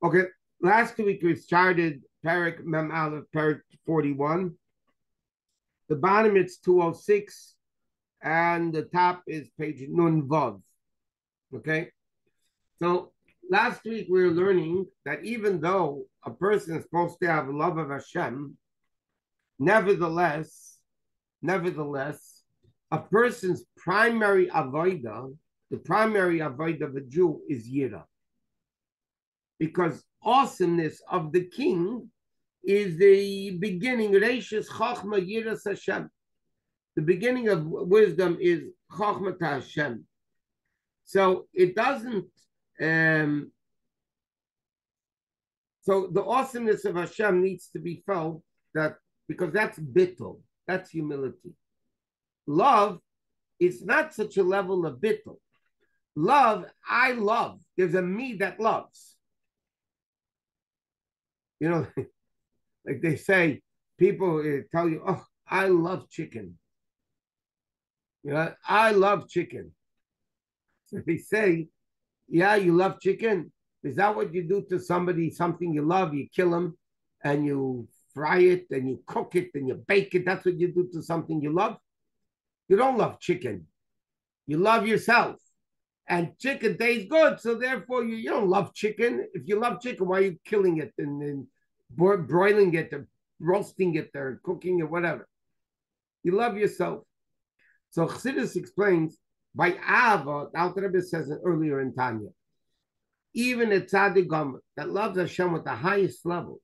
Okay, last week we started Parak Mem Aleph, Parak 41. The bottom it's 206, and the top is page Nun Vav. Okay, so last week we were learning that even though a person is supposed to have love of Hashem, nevertheless, a person's primary avodah, the primary avodah of a Jew is Yira. Because awesomeness of the king is the beginning. Reishis Chachma Yiras Hashem. The beginning of wisdom is Chachma to Hashem. So it doesn't. So the awesomeness of Hashem needs to be felt that because that's bittul, that's humility. Love is not such a level of bittul. Love, I love. There's a me that loves. You know, like they say, people tell you, oh, I love chicken. You know, I love chicken. So they say, yeah, you love chicken. Is that what you do to somebody, something you love? You kill them and you fry it and you cook it and you bake it. That's what you do to something you love. You don't love chicken. You love yourself. And chicken tastes good. So therefore, you don't love chicken. If you love chicken, why are you killing it and broiling it or roasting it or cooking it, whatever? You love yourself. So Chassidus explains, by Ava, the Alter Rebbe says it earlier in Tanya, even a tzaddik gomer that loves Hashem with the highest level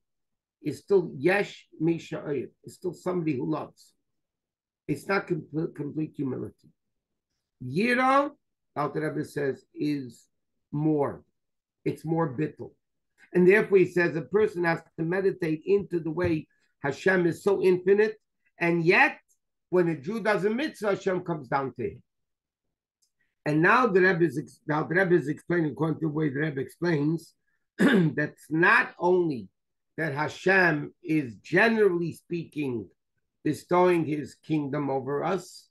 is still yesh misha oyed. It's still somebody who loves. It's not complete humility. Yira, Alter Rebbe says, is more. It's more bittul. And therefore he says a person has to meditate into the way Hashem is so infinite, and yet when a Jew does a mitzvah, Hashem comes down to him. And now the Rebbe is explaining, according to the way the Rebbe explains, that's not only that Hashem is generally speaking bestowing his kingdom over us,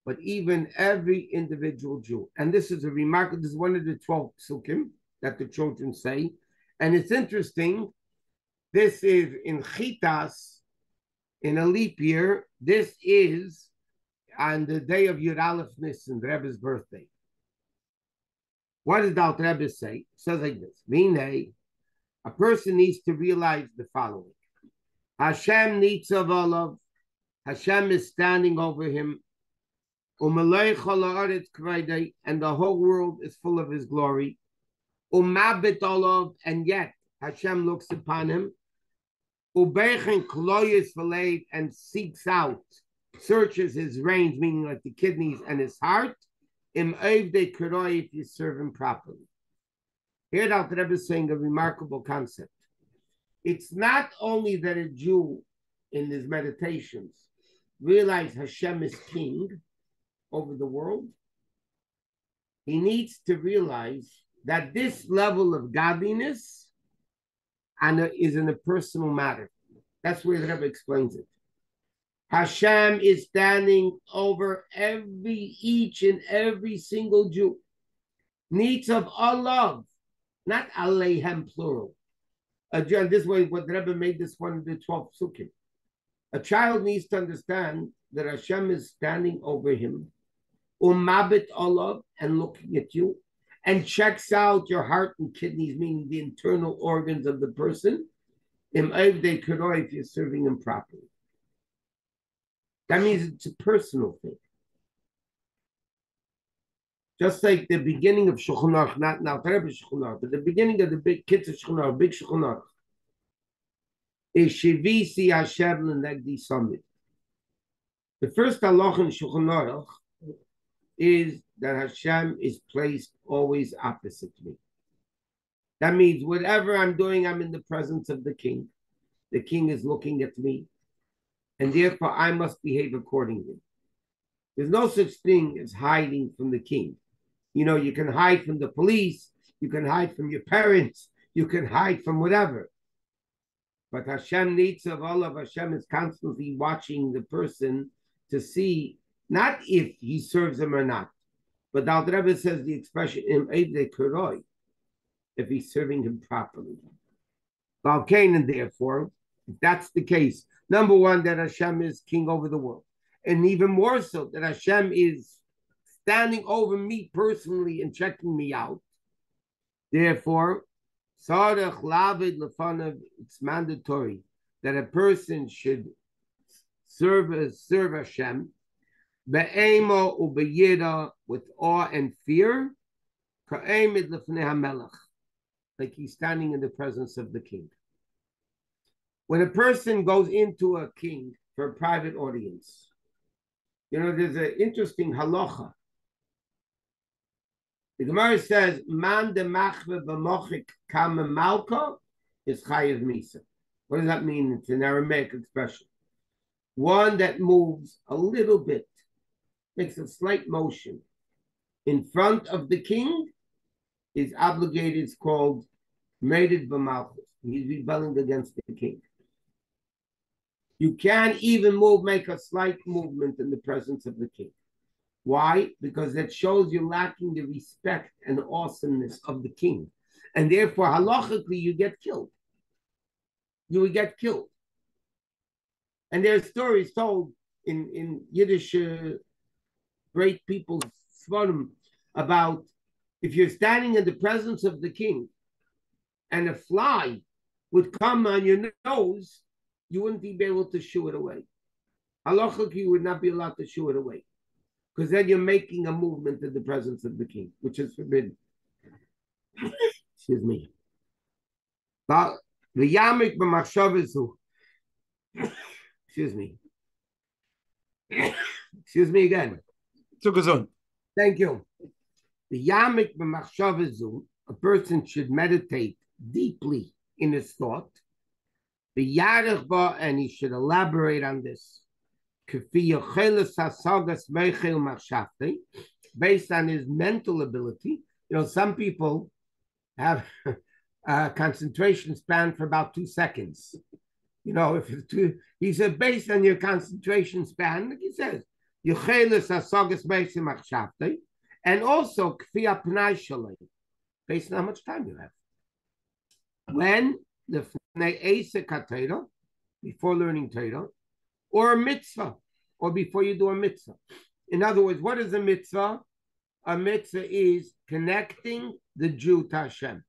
but even every individual Jew. And this is this is one of the 12 psukim that the children say. And it's interesting, this is in Chitas, in a leap year, this is on the day of Yud Aleph Nisan, the Rebbe's birthday. What does the Rebbe say? It says like this, V'nei, a person needs to realize the following. Hashem needs of olav, Hashem is standing over him, and the whole world is full of his glory. And yet Hashem looks upon him, and seeks out, searches his range, meaning like the kidneys and his heart, if you serve him properly. Here the Rebbe is saying a remarkable concept. It's not only that a Jew in his meditations realize Hashem is king over the world, he needs to realize that this level of godliness is in a personal matter. That's where the Rebbe explains it. Hashem is standing over each and every single Jew. Needs of Allah, not Aleihem plural. This way, what the Rebbe made this one of the 12 psukim. A child needs to understand that Hashem is standing over him, umabit Allah, and looking at you, and checks out your heart and kidneys, meaning the internal organs of the person, if you're serving him properly. That means it's a personal thing. Just like the beginning of Shulchan Aruch, not now Rebbe Shulchan Aruch, but the beginning of the big kids of Shulchan Aruch, big Shulchan Aruch, is Shivisi Hashem L'negdi Samid. The first halach in Shulchan Aruch is that Hashem is placed always opposite me. That means whatever I'm doing, I'm in the presence of the king. The king is looking at me, and therefore I must behave accordingly. There's no such thing as hiding from the king. You know, you can hide from the police, you can hide from your parents, you can hide from whatever. But Hashem needs of all of Hashem is constantly watching the person to see not if he serves him or not. But the Rebbe says the expression im evdei kuroi. if he's serving him properly. And therefore, if that's the case, number one, that Hashem is king over the world. And even more so, that Hashem is standing over me personally and checking me out. Therefore, it's mandatory that a person should serve Hashem with awe and fear, like he's standing in the presence of the king. When a person goes into a king for a private audience, there's an interesting halacha. The Gemara says, "Man de machve b'mochik kama malka is chayiv misa." What does that mean? It's an Aramaic expression. One that moves a little bit, makes a slight motion in front of the king, is obligated. It's called merid b'malchus. He's rebelling against the king. You can't even make a slight movement in the presence of the king. Why? Because that shows you're lacking the respect and awesomeness of the king. And therefore, halachically, you get killed. You would get killed. And there are stories told in Yiddish great people's svarim about if you're standing in the presence of the king and a fly would come on your nose, you wouldn't be able to shoo it away. Halachically, you would not be allowed to shoo it away, because then you're making a movement in the presence of the king, which is forbidden. Excuse me. Excuse me. Excuse me again. Thank you. The yamik b'machshavazu, a person should meditate deeply in his thought. The yarech ba, and he should elaborate on this. Based on his mental ability. Some people have a concentration span for about 2 seconds. If it's too, he said, based on your concentration span, like he says, and also based on how much time you have. When the before learning Torah, or a mitzvah, or before you do a mitzvah. In other words, what is a mitzvah? A mitzvah is connecting the Jew to Hashem.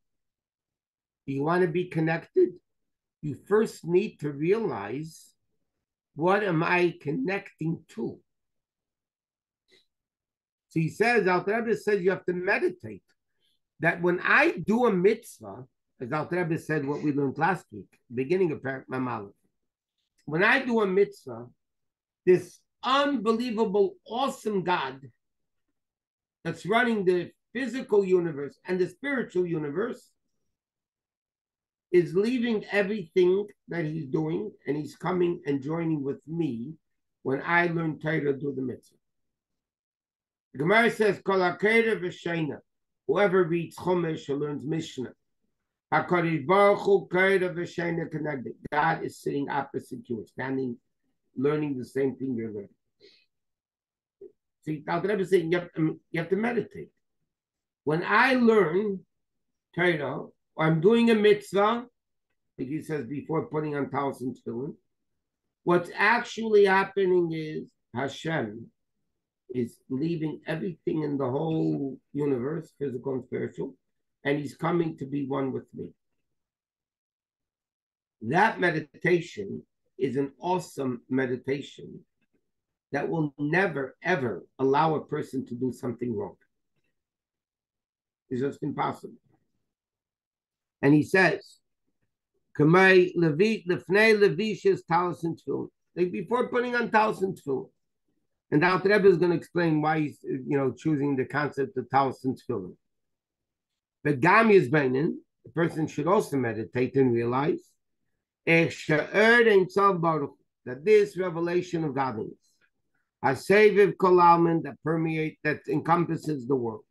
Do you want to be connected? You first need to realize, what am I connecting to? So he says, Alter Rebbe says you have to meditate. That when I do a mitzvah, as Alter Rebbe said what we learned last week, beginning of Perek Mem. When I do a mitzvah, this unbelievable, awesome God that's running the physical universe and the spiritual universe is leaving everything that he's doing, and he's coming and joining with me when I learn Torah, do the mitzvah. The Gemara says, Kol HaKeira V'Sheina, whoever reads Chumash or learns Mishnah, HaKadosh Baruch Hu Keira V'Sheina connected. God is sitting opposite you, standing, learning the same thing you're learning. See, Alter Rebbe is saying you have to meditate. When I learn Torah, or I'm doing a mitzvah, like he says before putting on towels and tefillin, what's actually happening is Hashem is leaving everything in the whole universe, physical and spiritual, and he's coming to be one with me. That meditation is an awesome meditation that will never, ever allow a person to do something wrong. It's just impossible. And he says, like before putting on talis and tefillin. And the Alter Rebbe is going to explain why he's choosing the concept of talis and tefillin. But Gam Yizbeinin, the person should also meditate and realize that this revelation of godliness, Haseviv Kolalman, that encompasses the world,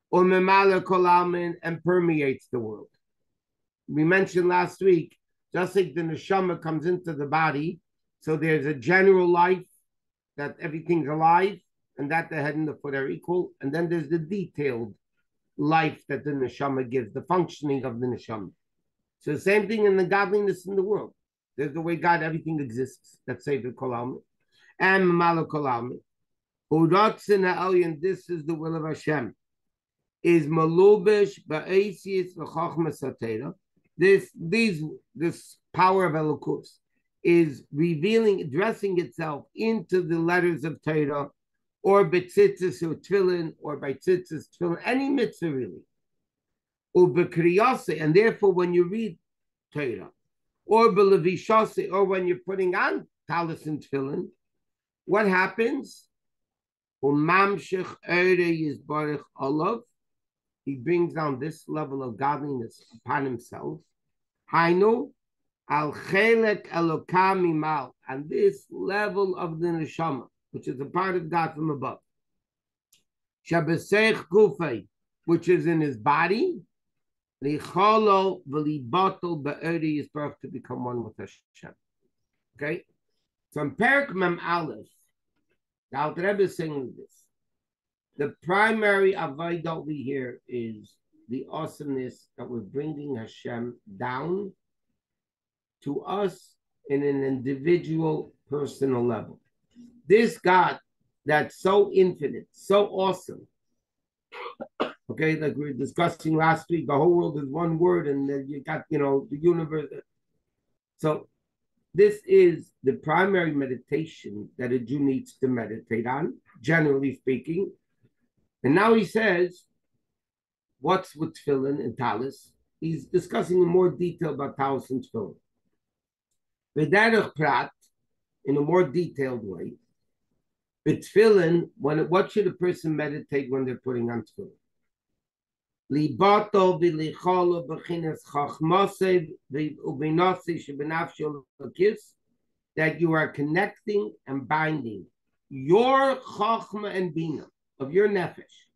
or Memala Kolalman, and permeates the world. We mentioned last week, just like the neshama comes into the body, so there's a general life that everything's alive, and that the head and the foot are equal, and then there's the detailed life that the neshama gives, the functioning of the neshama. So the same thing in the godliness in the world. There's the way God, everything exists. That's Sefer Kol Almin. And Mamalo Kol Almin. Urotzen ha'elyon, this is the will of Hashem. Is malubish ba'esis v'chochmas ha'teira. This power of Elokus is revealing, dressing itself into the letters of Torah, or betzitzis or tefillin, or by tzitzis tefillin, any mitzvah really. Ubekriyase, and therefore when you read Torah, or belevishase, or when you're putting on talis and tefillin, what happens? Umamshich ere yizbarich olav. He brings down this level of godliness upon himself. Hainu al chelek elokam mimal, and this level of the neshama, which is a part of God from above. Shabesech gufay, which is in his body. Licholo v'libatel be'eri is perfect to become one with Hashem. Okay, so in Perek Mem Aleph, the Alter Rebbe is saying this. The primary avodah we hear is the awesomeness that we're bringing Hashem down to us in an individual, personal level. This God that's so infinite, so awesome. Okay, like we were discussing last week, the whole world is one word, and then you got, the universe. So this is the primary meditation that a Jew needs to meditate on, generally speaking. And now he says, what's with tefillin and talis? He's discussing in more detail about talis and tefillin. V'derech prat, in a more detailed way. But tefillin, what should a person meditate when they're putting on tefillin? Libato v'licholo b'chinas chachmosei v'ubinasi shebenafsho l'kis, that you are connecting and binding your chachma and bina of your nefesh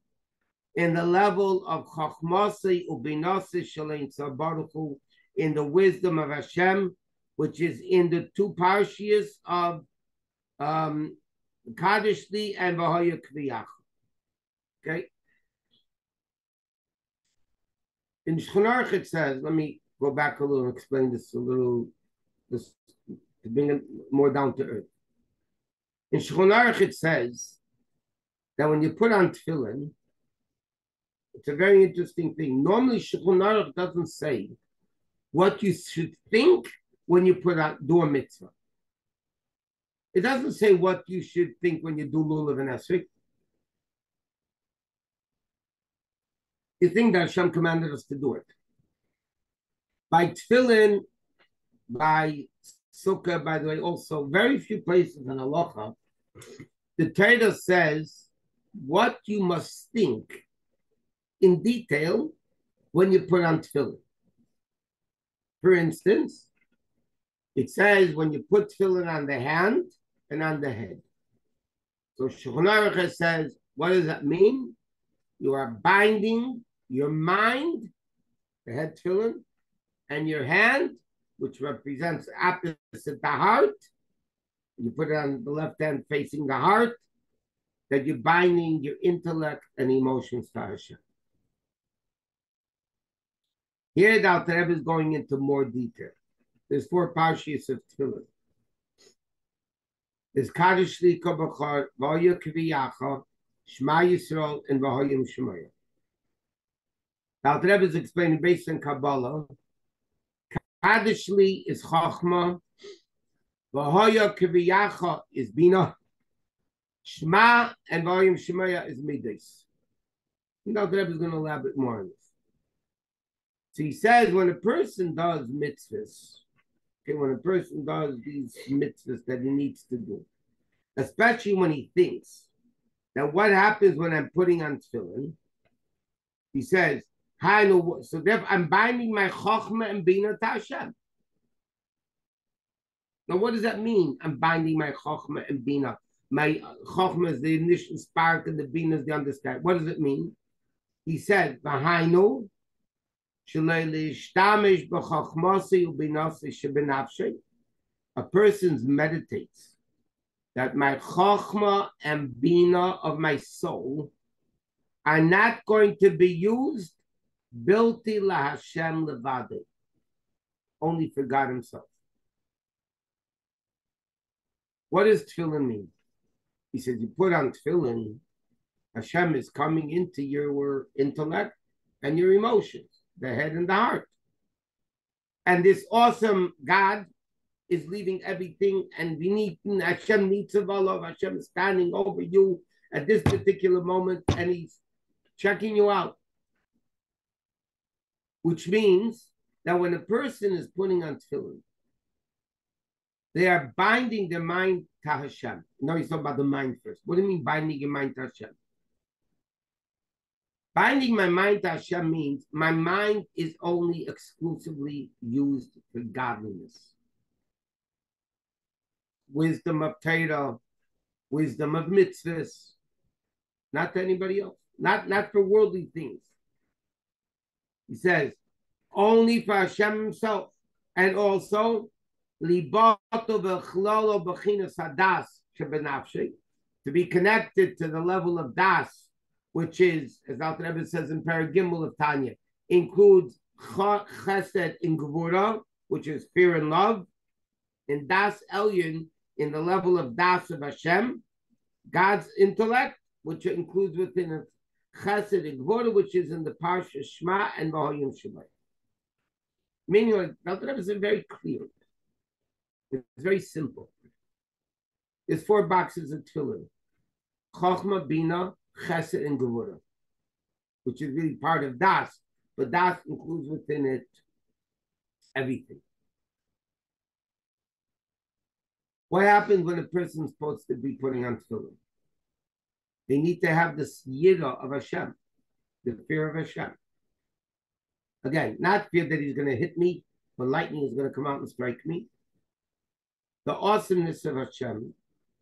in the level of chachmosei ubinasi shalein sabaruchu, in the wisdom of Hashem, which is in the two parshias of Kadishli and V'hoya Kviyach. Okay. In Shulchan Aruch it says, let me go back a little and explain this a little, to bring it more down to earth. In Shulchan Aruch it says that when you put on tefillin, it's a very interesting thing. Normally Shulchan Aruch doesn't say what you should think when you do a mitzvah. It doesn't say what you should think when you do lulav and esrog. You think that Hashem commanded us to do it. By tefillin, by sukkah, by the way, also very few places in halacha, the Torah says what you must think in detail when you put on tefillin. For instance, it says when you put tefillin on the hand and on the head. So Shulchan Aruch says, what does that mean? You are binding your mind, the head tefillin, and your hand, which represents opposite the heart. You put it on the left hand facing the heart, that you're binding your intellect and emotions to Hashem. Here the Alter Rebbe is going into more detail. There's 4 parshias of tefillin. There's Kadosh Li Kobachar, V'hoya Kviyacha, Shema Yisrael, and V'hoyim Shemaya. The Alter Rebbe is explaining based on Kabbalah. Kadosh Li is Chachma, V'hoya Kviyacha is Bina, Shema and V'hoyim Shemaya is Midas. The Alter Rebbe is going to elaborate more on this. So he says when a person does mitzvahs, okay, when a person does these mitzvahs that he needs to do, especially when he thinks that what happens when I'm putting on tefillin, he says, so therefore I'm binding my chokhmah and bina to Hashem. Now what does that mean? I'm binding my chokhmah and bina. My chokhmah is the initial spark and the bina is the understanding. What does it mean? He said, V'hainu, a person meditates that my chokhmah and bina of my soul are not going to be used bilti lahashem levade, only for God himself. What does tefillin mean? He says you put on tefillin, Hashem is coming into your intellect and your emotions, the head and the heart. And this awesome God is leaving everything, and beneath Hashem Nitzavalov, Hashem is standing over you at this particular moment, and he's checking you out. Which means that when a person is putting on tefillin, they are binding their mind to Hashem. No, he's talking about the mind first. What do you mean binding your mind to Hashem? Binding my mind to Hashem means my mind is only exclusively used for godliness. Wisdom of Torah, wisdom of mitzvahs, not to anybody else, not for worldly things. He says, only for Hashem himself, and also to be connected to the level of das, which is, as Alter Rebbe says in Paragimel of Tanya, includes chesed in gevura, which is fear and love, and das elyon, in the level of das of Hashem, God's intellect, which includes within it chesed and gevura, which is in the parsha Shema and V'hoyim Shemay. Meaning, Alter Rebbe is very clear. It's very simple. There's 4 boxes of tefillin: Chochmah, Bina, Chesed, and Gevura, which is really part of Das, but Das includes within it everything. What happens when a person is supposed to be putting on tefillin? They need to have this yira of Hashem, the fear of Hashem. Again, not fear that he's going to hit me, but lightning is going to come out and strike me. The awesomeness of Hashem,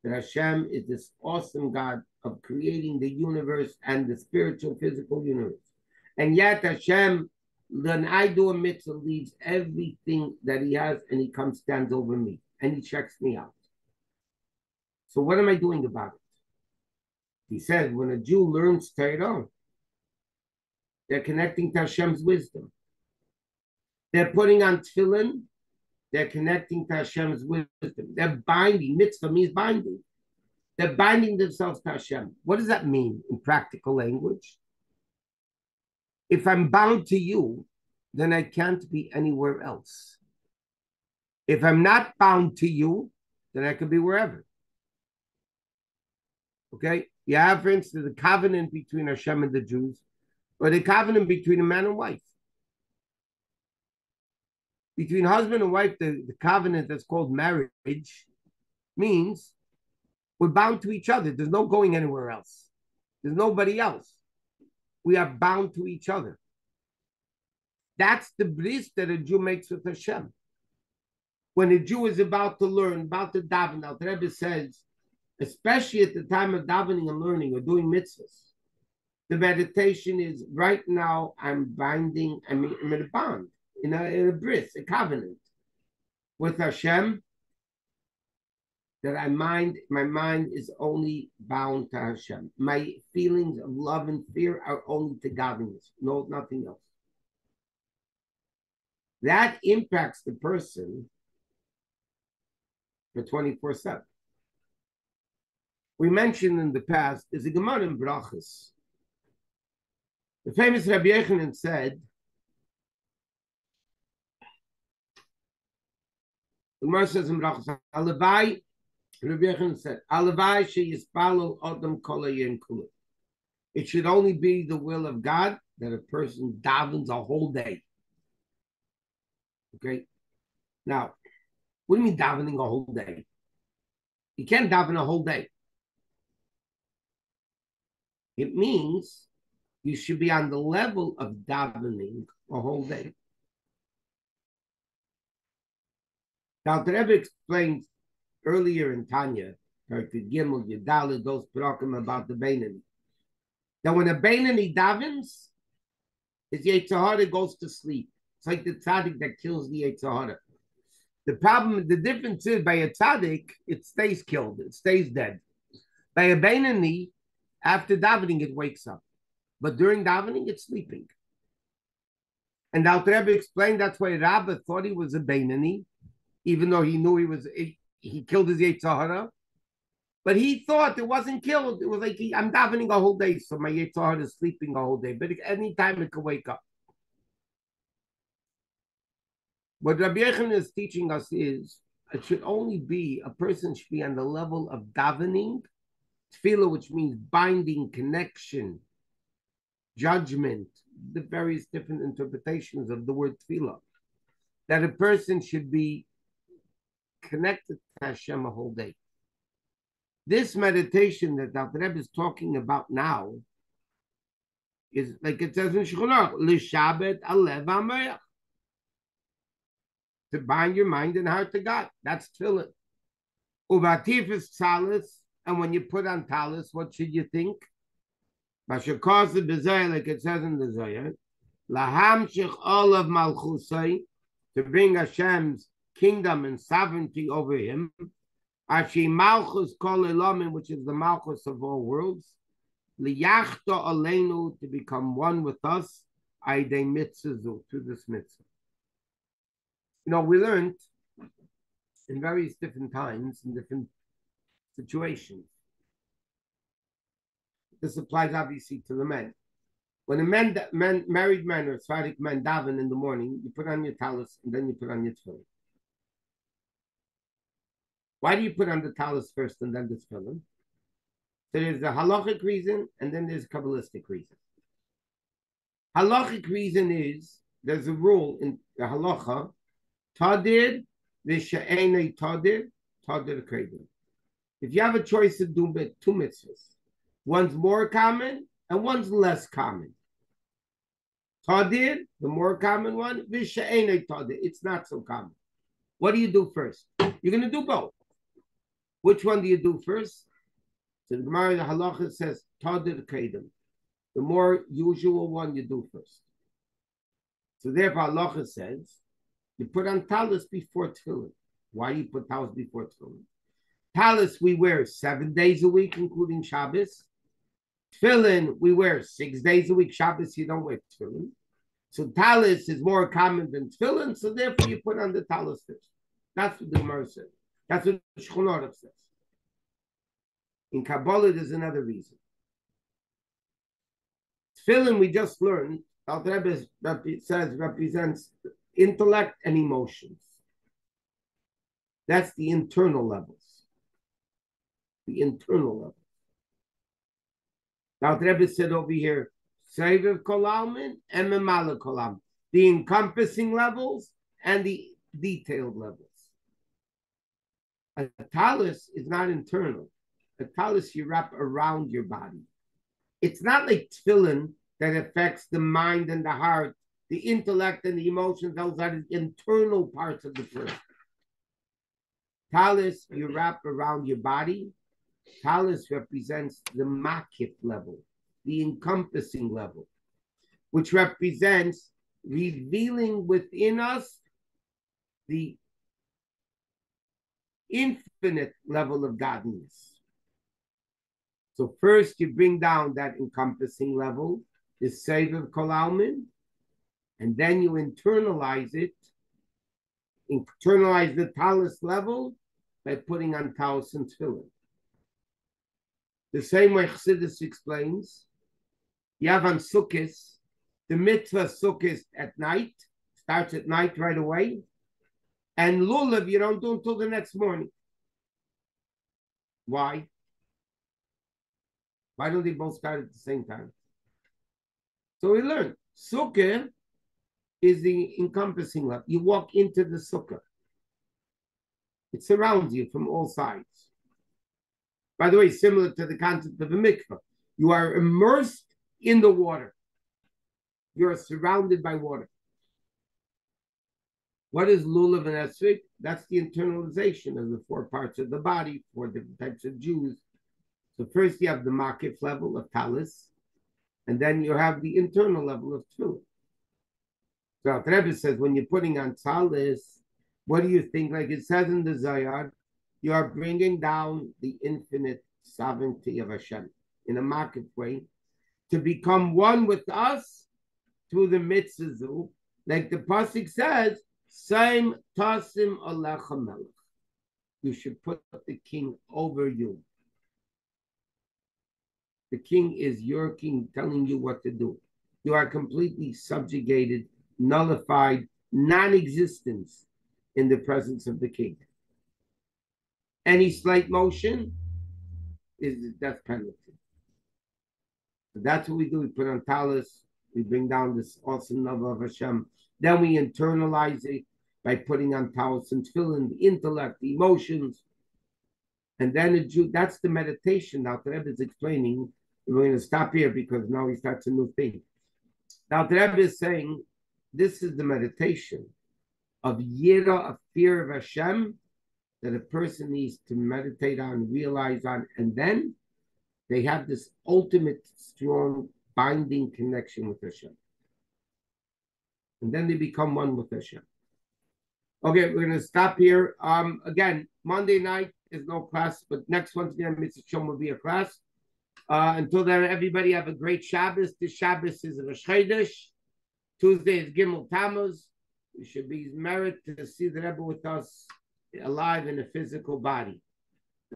that Hashem is this awesome God of creating the universe and the spiritual, physical universe. And yet Hashem, when I do a mitzvah, leaves everything that he has and he comes, stands over me and he checks me out. So what am I doing about it? He says, when a Jew learns Torah, they're connecting to Hashem's wisdom. They're putting on tefillin, they're connecting to Hashem's wisdom. They're binding. Mitzvah means binding. They're binding themselves to Hashem. What does that mean in practical language? If I'm bound to you, then I can't be anywhere else. If I'm not bound to you, then I could be wherever. Okay? You have, for instance, the covenant between Hashem and the Jews, or the covenant between a man and wife. Between husband and wife, the covenant that's called marriage means we're bound to each other. There's no going anywhere else. There's nobody else. We are bound to each other. That's the bris that a Jew makes with Hashem. When a Jew is about to learn, about to daven, Alter Rebbe says, especially at the time of davening and learning or doing mitzvahs, the meditation is right now I'm binding, I'm in a bond. In a bris, a covenant with Hashem, that my mind is only bound to Hashem. My feelings of love and fear are only to godliness, no, nothing else. That impacts the person for 24/7. We mentioned in the past, is a Gemara in Brachos. The famous Rabbi Yochanan said, the Gemara says in Brachos, Alavai, Rabbi Yochanan said, Alavai sheyispalo adam kol hayom kula. It should only be the will of God that a person davens a whole day. Okay? Now, what do you mean davening a whole day? You can't daven a whole day. It means you should be on the level of davening a whole day. Now, the Rebbe explained earlier in Tanya, Gimel, Yedaleh, those parakim about the Beinani, that when a Beinani davens, his Yetzer Hara goes to sleep. It's like the tzaddik that kills the Yetzer Hara. The problem, the difference is by a tzaddik, it stays killed, it stays dead. By a Beinani, after davening, it wakes up. But during davening, it's sleeping. And the Alter Rebbe explained that's why Rabbi thought he was a Beinani, even though he knew he killed his Yetzer Hara. But he thought it wasn't killed. It was like I'm davening a whole day, so my Yetzer Hara is sleeping a whole day. But anytime it can wake up. What Rabbi Yechon is teaching us is it should only be a person should be on the level of davening, tefillah, which means binding, connection, judgment, the various different interpretations of the word tefillah. That a person should be connected to Hashem a whole day. This meditation that Dr. Rebbe is talking about now is like it says in Shulchan L'shabet alev ha'mayach, to bind your mind and heart to God. That's tefillah. Uvatif is talis, and when you put on talis, what should you think? Bashakaz the desire, like it says in the Zohar, lahamshich all of malchusay, to bring Hashem's kingdom and sovereignty over him. Ashi malchus kol elamin, which is the malchus of all worlds. Liyachta aleinu, to become one with us. Aidei mitzvah, through this mitzvah. We learned in various different times, in different situations. This applies obviously to the men. When married men or Sephardic men daven in the morning, you put on your talis and then you put on your tefillin. Why do you put on the talis first and then the tefillin? So there's a halachic reason and then there's a kabbalistic reason. Halachic reason is there's a rule in the halacha, tadir v'she'enei tadir kredim. If you have a choice to do two mitzvahs, one's more common and one's less common. Tadir, the more common one, v'she'enei tadir, it's not so common. What do you do first? You're going to do both. Which one do you do first? So the Gemara, the halacha says, tadir kredim. The more usual one you do first. So therefore, halacha says, you put on talis before tefillin. Why do you put talis before tefillin? Talis we wear 7 days a week, including Shabbos. Tefillin we wear 6 days a week. Shabbos you don't wear tefillin. So talis is more common than tefillin, so therefore you put on the talis first. That's what the Gemara says. That's what Shulchan Aruch says. In Kabbalah, there's another reason. Tefillin, we just learned, Alter Rebbe says, represents intellect and emotions. That's the internal levels. The internal levels. Alter Rebbe said over here, Seviv Kolalmin and Memala Kolam, the encompassing levels and the detailed levels. A talis is not internal. A talis you wrap around your body. It's not like tefillin that affects the mind and the heart, the intellect and the emotions. Those are the internal parts of the person. Talis you wrap around your body. Talis represents the makif level, the encompassing level, which represents revealing within us the infinite level of godliness. So first you bring down that encompassing level, the Seviv Kolalmin, and then you internalize it, internalize the talis level by putting on talis and tefillin. The same way Chassidus explains, you have on Sukkot, the mitzvah Sukkot at night, starts at night right away, and Lulav you don't do until the next morning. Why? Why don't they both start at the same time? So we learned Sukkah is the encompassing level. You walk into the Sukkah. It surrounds you from all sides. By the way, similar to the concept of a mikveh. You are immersed in the water. You are surrounded by water. What is lulav and esrog? That's the internalization of the 4 parts of the body, 4 different types of Jews. So first you have the makif level of talis, and then you have the internal level of tefillin. So Rebbe says, when you're putting on talis, what do you think? Like it says in the Zohar, you are bringing down the infinite sovereignty of Hashem in a makif way to become one with us through the mitzvah. Like the pasuk says, "Same tasim alecha melech." You should put the king over you. The king is your king, telling you what to do. You are completely subjugated, nullified, non-existence in the presence of the king. Any slight motion is the death penalty. So that's what we do. We put on talis. We bring down this awesome love of Hashem. Then we internalize it by putting on talis and tefillin, the intellect, the emotions. And then that's the meditation. Now, the Rebbe is explaining. We're going to stop here because now he starts a new thing. Now, the Rebbe is saying this is the meditation of yira, of fear of Hashem, that a person needs to meditate on, realize on, and then they have this ultimate strong binding connection with Hashem. And then they become one with Hashem. Okay, we're going to stop here. Again, Monday night is no class, but next one's going to be will be a class. Until then, everybody have a great Shabbos. This Shabbos is Rosh Chodesh. Tuesday is Gimel Tammuz. We should be merit to see the Rebbe with us alive in a physical body.